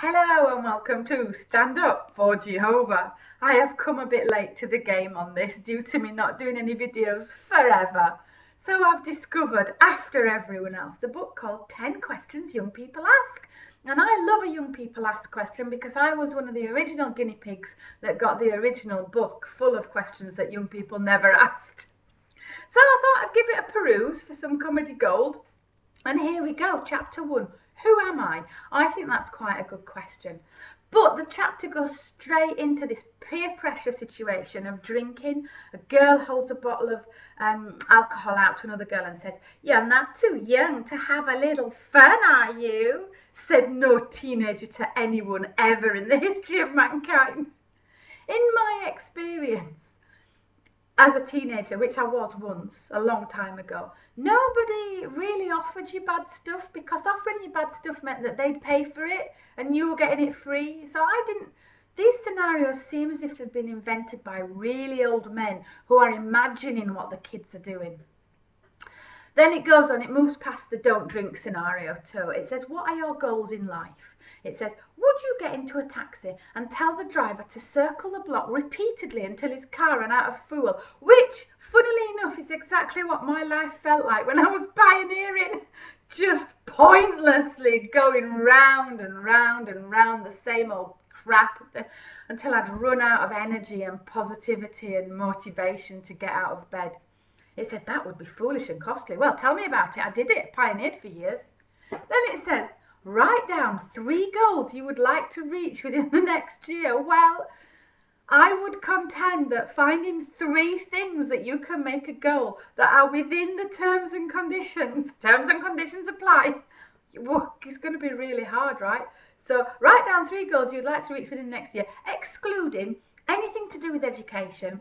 Hello and welcome to Stand Up for Jehovah. I have come a bit late to the game on this due to me not doing any videos forever. So I've discovered, after everyone else, the book called 10 Questions Young People Ask. And I love a young people ask question because I was one of the original guinea pigs that got the original book full of questions that young people never asked. So I thought I'd give it a peruse for some comedy gold. And here we go, chapter 1. Who am I? I think that's quite a good question. But the chapter goes straight into this peer pressure situation of drinking. A girl holds a bottle of alcohol out to another girl and says, "You're not too young to have a little fun, are you?" Said no teenager to anyone ever in the history of mankind. In my experience, as a teenager, which I was once, a long time ago, nobody really offered you bad stuff because offering you bad stuff meant that they'd pay for it and you were getting it free. So these scenarios seem as if they've been invented by really old men who are imagining what the kids are doing. Then it goes on, it moves past the don't drink scenario too. It says, what are your goals in life? It says, would you get into a taxi and tell the driver to circle the block repeatedly until his car ran out of fuel? Which, funnily enough, is exactly what my life felt like when I was pioneering. Just pointlessly going round and round and round the same old crap until I'd run out of energy and positivity and motivation to get out of bed. It said that would be foolish and costly. Well, tell me about it. I did it, pioneered for years. Then it says, write down 3 goals you would like to reach within the next year. Well, I would contend that finding 3 things that you can make a goal that are within the terms and conditions apply, it's going to be really hard, right? So write down 3 goals you'd like to reach within the next year, excluding anything to do with education,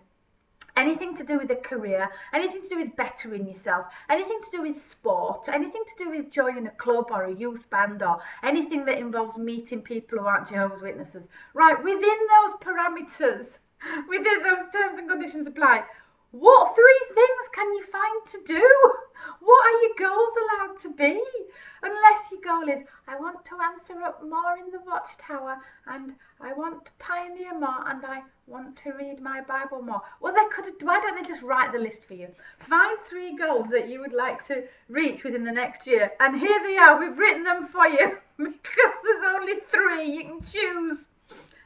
anything to do with a career, anything to do with bettering yourself, anything to do with sport, anything to do with joining a club or a youth band, or anything that involves meeting people who aren't Jehovah's Witnesses. Right, within those parameters, within those terms and conditions apply, what 3 things can you find to do? What are your goals allowed to be? Unless your goal is, I want to answer up more in the watchtower, and I want to pioneer more, and I want to read my Bible more. Well, why don't they just write the list for you? Find 3 goals that you would like to reach within the next year. And here they are, we've written them for you because there's only 3 you can choose.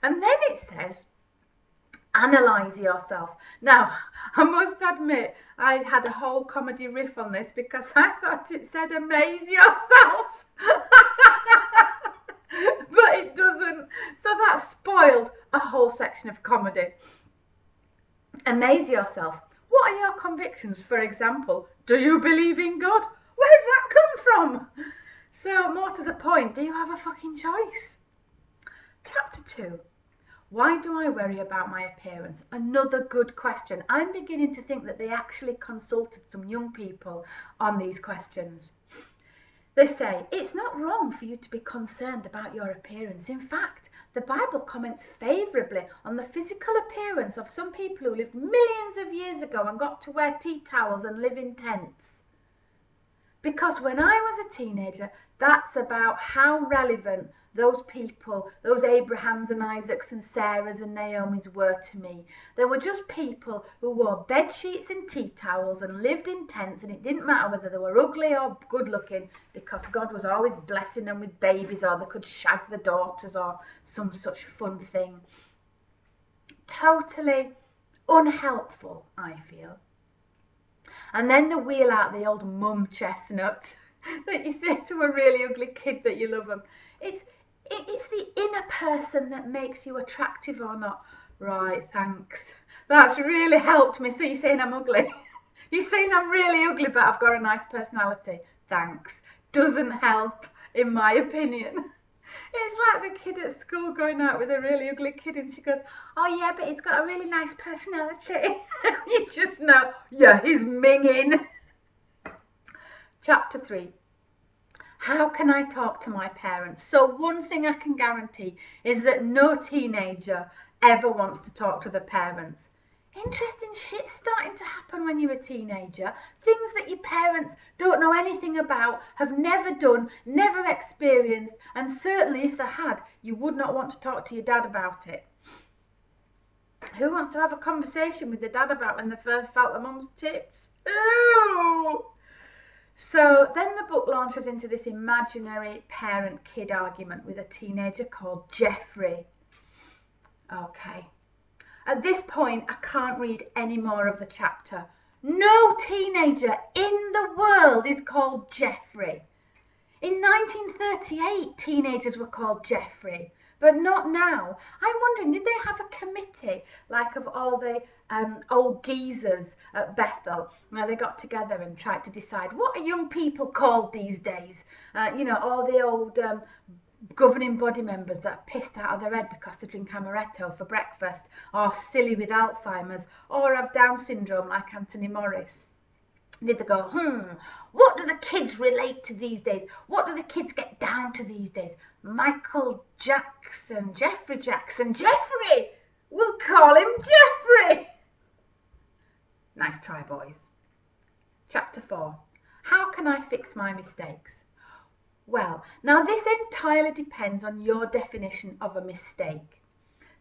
And then it says, analyze yourself. Now, I must admit, I had a whole comedy riff on this because I thought it said amaze yourself. But it doesn't. So that spoiled a whole section of comedy. Amaze yourself. What are your convictions? For example, do you believe in God? Where's that come from? So more to the point, do you have a fucking choice? Chapter 2. Why do I worry about my appearance? Another good question. I'm beginning to think that they actually consulted some young people on these questions. They say, it's not wrong for you to be concerned about your appearance. In fact, the Bible comments favourably on the physical appearance of some people who lived millions of years ago and got to wear tea towels and live in tents. Because when I was a teenager, that's about how relevant those people, those Abrahams and Isaacs and Sarahs and Naomis were to me. They were just people who wore bed sheets and tea towels and lived in tents, and it didn't matter whether they were ugly or good looking because God was always blessing them with babies, or they could shag the daughters or some such fun thing. Totally unhelpful, I feel. And then they wheel out the old mum chestnut that you say to a really ugly kid that you love them. It's the inner person that makes you attractive or not. Right, thanks. That's really helped me. So you're saying I'm ugly? You're saying I'm really ugly, but I've got a nice personality. Thanks. Doesn't help, in my opinion. It's like the kid at school going out with a really ugly kid and she goes, oh yeah, but he's got a really nice personality. You just know, yeah, he's minging. Chapter 3. How can I talk to my parents? So one thing I can guarantee is that no teenager ever wants to talk to the parents. Interesting shit's starting to happen when you're a teenager. Things that your parents don't know anything about, have never done, never experienced, and certainly if they had, you would not want to talk to your dad about it. Who wants to have a conversation with their dad about when they first felt their mum's tits? Ew! So then the book launches into this imaginary parent-kid argument with a teenager called Jeffrey. Okay. At this point, I can't read any more of the chapter. No teenager in the world is called Jeffrey. In 1938, teenagers were called Jeffrey, but not now. I'm wondering, did they have a committee, like of all the old geezers at Bethel, where they got together and tried to decide what are young people called these days? All the old governing body members that are pissed out of their head because they drink amaretto for breakfast, or silly with Alzheimer's, or have Down syndrome like Anthony Morris. Did they go, what do the kids relate to these days? What do the kids get down to these days? Michael Jackson, Jeffrey Jackson, Jeffrey! We'll call him Jeffrey! Nice try, boys. Chapter 4. How can I fix my mistakes? Well, now this entirely depends on your definition of a mistake.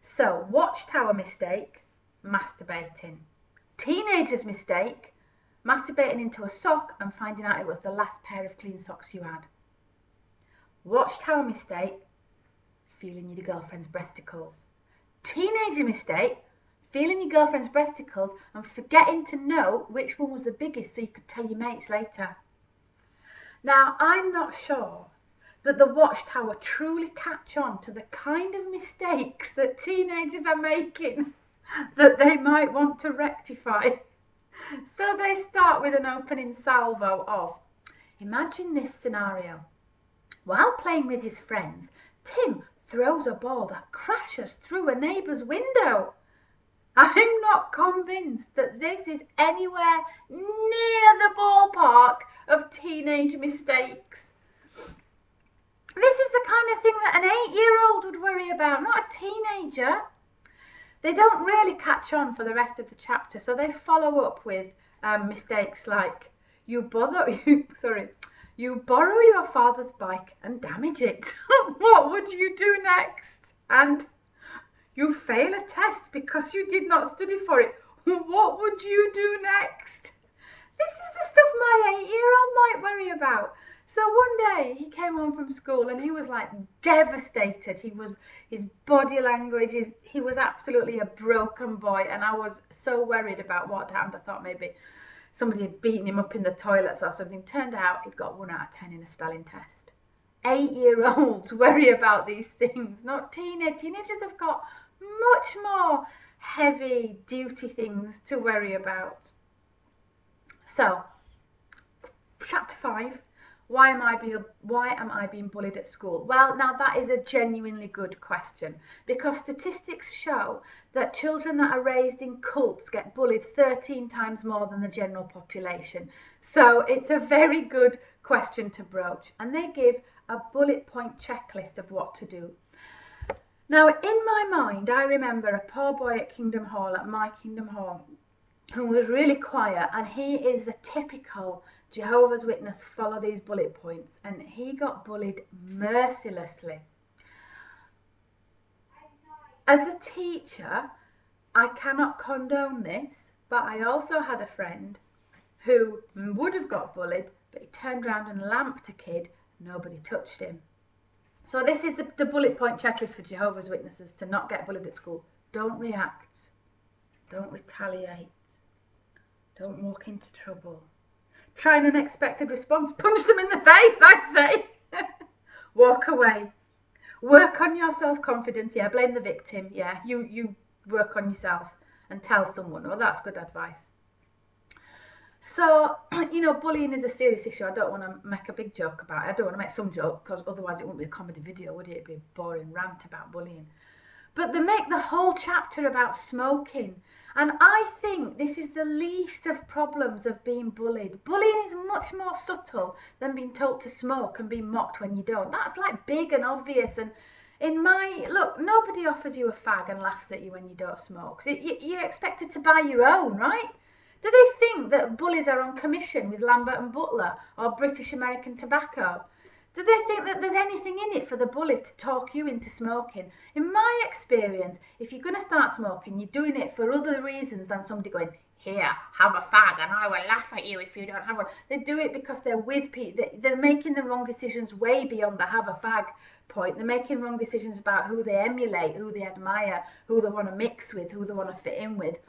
So, watchtower mistake, masturbating. Teenager's mistake, masturbating into a sock and finding out it was the last pair of clean socks you had. Watchtower mistake, feeling your girlfriend's breasticles. Teenager mistake, feeling your girlfriend's breasticles and forgetting to know which one was the biggest so you could tell your mates later. Now, I'm not sure that the watchtower truly catch on to the kind of mistakes that teenagers are making that they might want to rectify. So they start with an opening salvo of, imagine this scenario. While playing with his friends, Tim throws a ball that crashes through a neighbour's window. I'm not convinced that this is anywhere near the ballpark of teenage mistakes. This is the kind of thing that an 8-year-old would worry about, not a teenager. They don't really catch on for the rest of the chapter, so they follow up with mistakes like you borrow your father's bike and damage it. What would you do next? And you fail a test because you did not study for it. What would you do next? This is the stuff my 8-year-old might worry about. So one day he came home from school and he was like devastated. His body language, he was absolutely a broken boy, and I was so worried about what happened. I thought maybe somebody had beaten him up in the toilets or something. Turned out he'd got 1 out of 10 in a spelling test. 8-year-olds worry about these things, not teenagers. Teenagers have got much more heavy duty things to worry about. So, chapter 5. Why am I being bullied at school? Well, now that is a genuinely good question, because statistics show that children that are raised in cults get bullied 13 times more than the general population. So it's a very good question to broach, and they give a bullet point checklist of what to do. Now, in my mind, I remember a poor boy at Kingdom Hall, at my Kingdom Hall, who was really quiet, and he is the typical Jehovah's Witness, follow these bullet points, and he got bullied mercilessly. As a teacher, I cannot condone this, but I also had a friend who would have got bullied, but he turned around and lamped a kid, nobody touched him. So this is the bullet point checklist for Jehovah's Witnesses to not get bullied at school. Don't react. Don't retaliate. Don't walk into trouble. Try an unexpected response. Punch them in the face, I'd say. Walk away. Work on your self-confidence. Yeah, blame the victim. Yeah, you work on yourself and tell someone. Well, that's good advice. So, bullying is a serious issue. I don't want to make a big joke about it. I don't want to make some joke, because otherwise it wouldn't be a comedy video, would it? It'd be a boring rant about bullying. But they make the whole chapter about smoking. And I think this is the least of problems of being bullied. Bullying is much more subtle than being told to smoke and being mocked when you don't. That's like big and obvious, and Look, nobody offers you a fag and laughs at you when you don't smoke. You're expected to buy your own, right? Do they think that bullies are on commission with Lambert and Butler or British American Tobacco? Do they think that there's anything in it for the bully to talk you into smoking? In my experience, if you're going to start smoking, you're doing it for other reasons than somebody going, here, have a fag and I will laugh at you if you don't have one. They do it because they're with people. They're making the wrong decisions way beyond the have a fag point. They're making wrong decisions about who they emulate, who they admire, who they want to mix with, who they want to fit in with.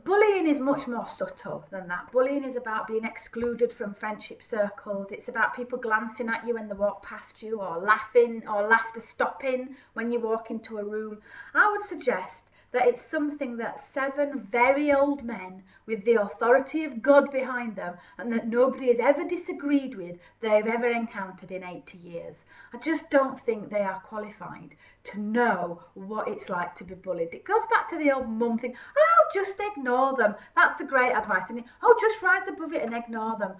Bullying is much more subtle than that. Bullying is about being excluded from friendship circles. It's about people glancing at you when they walk past you, or laughing, or laughter stopping when you walk into a room. I would suggest that it's something that 7 very old men with the authority of God behind them, and that nobody has ever disagreed with, they've ever encountered in 80 years. I just don't think they are qualified to know what it's like to be bullied. It goes back to the old mum thing, oh, just ignore them. That's the great advice, isn't it? Oh, just rise above it and ignore them.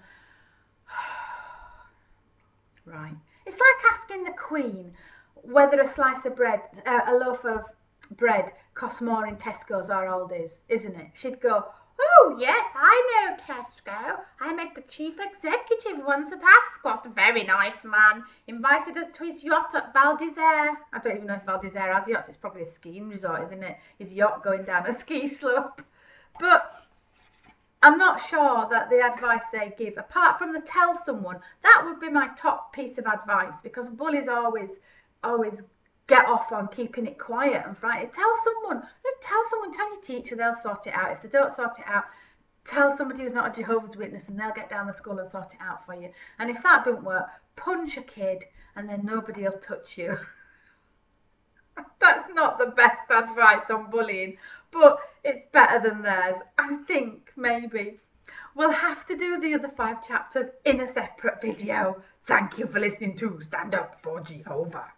Right. It's like asking the Queen whether a loaf of bread costs more in Tesco's or Aldi's, isn't it? She'd go, oh yes, I know Tesco. I met the chief executive once at Ascot. A very nice man. Invited us to his yacht at Val d'Isère. I don't even know if Val d'Isère has yachts. It's probably a skiing resort, isn't it? His yacht going down a ski slope. But I'm not sure that the advice they give, apart from the tell someone, that would be my top piece of advice, because bullies always get off on keeping it quiet and frightened. Tell someone, tell your teacher, they'll sort it out. If they don't sort it out, tell somebody who's not a Jehovah's Witness and they'll get down the school and sort it out for you. And if that don't work, punch a kid and then nobody will touch you. That's not the best advice on bullying, but it's better than theirs, I think, maybe. We'll have to do the other 5 chapters in a separate video. Thank you for listening to Stand Up for Jehovah.